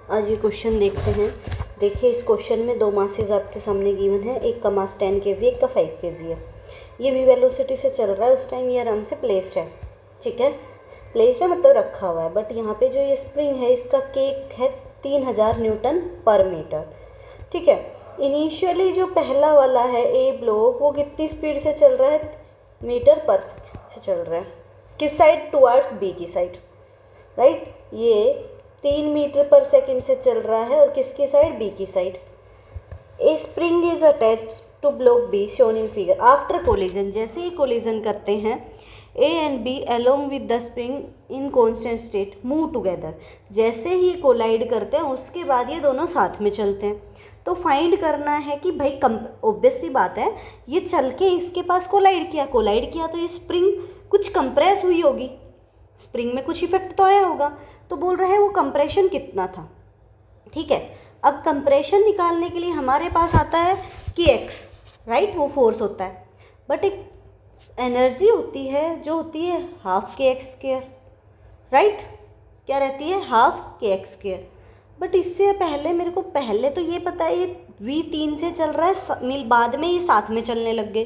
आज ये क्वेश्चन देखते हैं। देखिए इस क्वेश्चन में दो मासेज आपके सामने गिवन है, एक का मास 10 kg, एक का 5 kg है। ये भी वेलोसिटी से चल रहा है, उस टाइम ये आराम से प्लेस्ड है, ठीक है, प्लेस्ड है मतलब रखा हुआ है। बट यहाँ पे जो ये स्प्रिंग है इसका केक है 3000 न्यूटन पर मीटर, ठीक है। इनिशियली जो पहला वाला है ए ब्लॉक वो कितनी स्पीड से चल रहा है, मीटर पर सेकंड से चल रहा है, किस साइड, टुवर्ड्स बी की साइड, राइट। ये 3 मीटर पर सेकंड से चल रहा है और किसकी साइड, बी की side. A spring is attached to block B shown in figure after collision. जैसे ही कोलिजन करते हैं A and B along with the spring in constant state move together. जैसे ही कोलाइड करते हैं उसके बाद ये दोनों साथ में चलते हैं। तो फाइंड करना है कि भाई ऑब्वियस सी बात है, ये चल के इसके पास कोलाइड किया तो ये स्प्रिंग कुछ कंप्रेस हुई होगी, स्प्रिंग में कुछ इफेक्ट तो आया होगा। तो बोल रहे हैं वो कंप्रेशन कितना था, ठीक है। अब कंप्रेशन निकालने के लिए हमारे पास आता है कि एक्स, राइट, वो फोर्स होता है। बट एक एनर्जी होती है जो होती है हाफ के एक्स स्क्वायर, राइट, क्या रहती है, हाफ के एक्स स्क्वायर। बट इससे पहले मेरे को पहले तो ये पता है ये v3 से चल रहा है, बाद में ये साथ में चलने लग गए,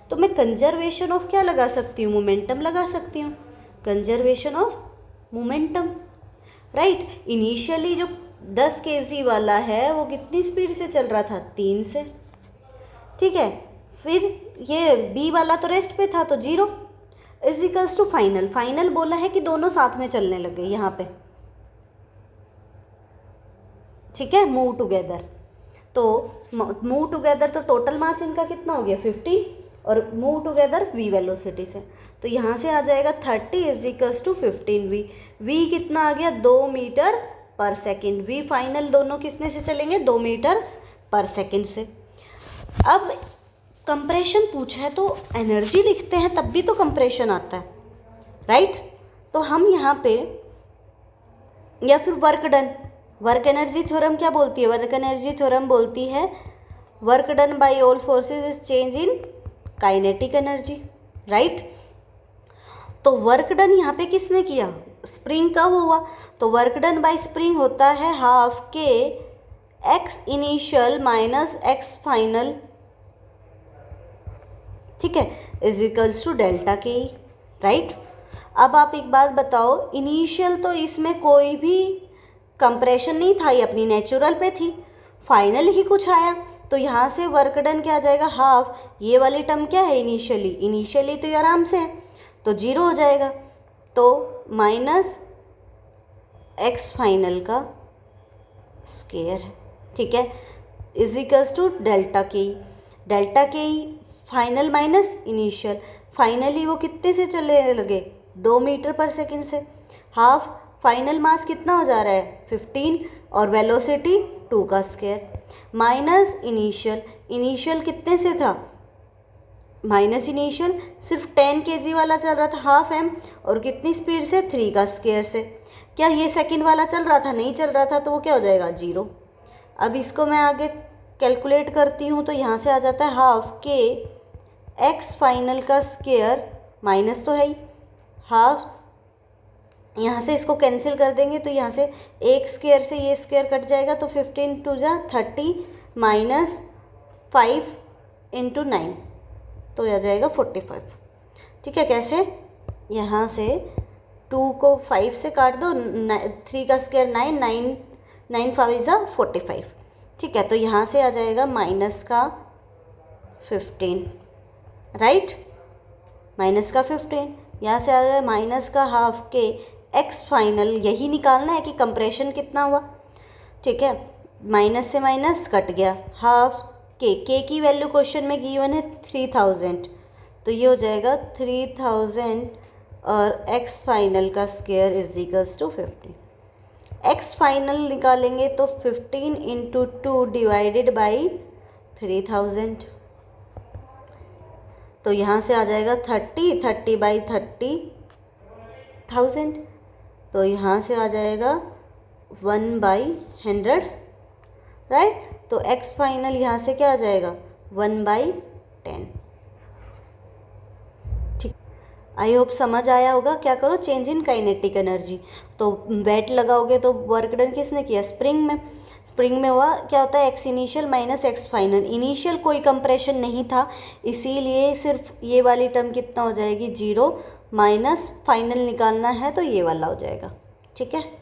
तो मैं कंजर्वेशन ऑफ क्या लगा सकती हूँ, मोमेंटम लगा सकती हूँ, conservation of momentum, right. Initially जो 10 kg वाला है वो कितनी स्पीड से चल रहा था, 3 से, ठीक है। फिर ये बी वाला तो रेस्ट पे था तो 0 इज इक्वल्स टू फाइनल बोला है कि दोनों साथ में चलने लगे यहाँ पे, ठीक है, मूव टुगेदर। तो मूव टुगेदर तो टोटल मास इनका कितना हो गया 50 और मूव टुगेदर v वेलोसिटी से, तो यहाँ से आ जाएगा 30 is equals to 15v। v कितना आ गया, 2 मीटर पर सेकेंड। v फाइनल दोनों कितने से चलेंगे, 2 मीटर पर सेकेंड से। अब कंप्रेशन पूछा है तो एनर्जी लिखते हैं तब भी तो कंप्रेशन आता है, राइट। तो हम यहाँ पे या फिर work done, work energy theorem क्या बोलती है, वर्क एनर्जी थ्योरम बोलती है work done by all forces is change in kinetic energy, right. तो वर्क डन यहाँ पे किसने किया, स्प्रिंग का हुआ, तो वर्क डन बाय स्प्रिंग होता है हाफ के x initial minus x final, ठीक है, इज इक्वल्स टू डेल्टा के, राइट। अब आप एक बात बताओ, इनिशियल तो इसमें कोई भी कंप्रेशन नहीं था, ये अपनी नेचुरल पे थी, फाइनल ही कुछ आया, तो यहाँ से वर्क डन क्या आ जाएगा, हाफ, ये वाली टर्म क्या है, इनिशियली तो ये आराम से है तो 0 हो जाएगा, तो माइनस एक्स फाइनल का स्क्वायर है, ठीक है, इज इक्वल्स टू डेल्टा के फाइनल माइनस इनिशियल। फाइनली वो कितने से चलने लगे, 2 मीटर पर सेकेंड से, हाफ फाइनल मास कितना हो जा रहा है 15 और वेलोसिटी 2 का स्क्वायर, माइनस इनिशियल कितने से था, माइनस इनिशियल सिर्फ 10 kg वाला चल रहा था, हाफ एम, और कितनी स्पीड से, 3 का स्क्वायर से। क्या ये सेकंड वाला चल रहा था, नहीं चल रहा था, तो वो क्या हो जाएगा 0। अब इसको मैं आगे कैलकुलेट करती हूँ तो यहाँ से आ जाता है हाफ के एक्स फाइनल का स्क्वायर, माइनस तो है ही, हाफ, यहाँ से इसको कैंसिल कर देंगे तो यहाँ से एक स्क्वायर से ये स्क्वायर कट जाएगा, तो 15 टू जा 30 माइनस 5 इंटू 9 तो यह आ जाएगा 45, ठीक है। कैसे, यहाँ से 2 को 5 से काट दो, 3 का स्क्वायर 9 5 इज़ 45, ठीक है। तो यहाँ से आ जाएगा माइनस का 15, राइट, माइनस का 15, यहाँ से आ जाएगा माइनस का हाफ के एक्स फाइनल, यही निकालना है कि कंप्रेशन कितना हुआ, ठीक है। माइनस से माइनस कट गया, हाफ के की वैल्यू क्वेश्चन में गिवन है 3000, तो ये हो जाएगा 3000 और एक्स फाइनल का square is equals to 15। X final निकालेंगे तो 15 इंटू 2 डिवाइडेड बाई 3000, तो यहाँ से आ जाएगा 30 बाई 30,000, तो यहाँ से आ जाएगा 1/100, राइट। तो एक्स फाइनल यहाँ से क्या आ जाएगा 1/10, ठीक। आई होप समझ आया होगा। क्या करो, चेंज इन काइनेटिक एनर्जी, तो वेट लगाओगे तो वर्क डन किसने किया, स्प्रिंग में। स्प्रिंग में हुआ क्या होता है, x initial minus x final. Initial कोई कंप्रेशन नहीं था, इसीलिए सिर्फ ये वाली टर्म कितना हो जाएगी, 0, माइनस फाइनल निकालना है तो ये वाला हो जाएगा। ठीक है।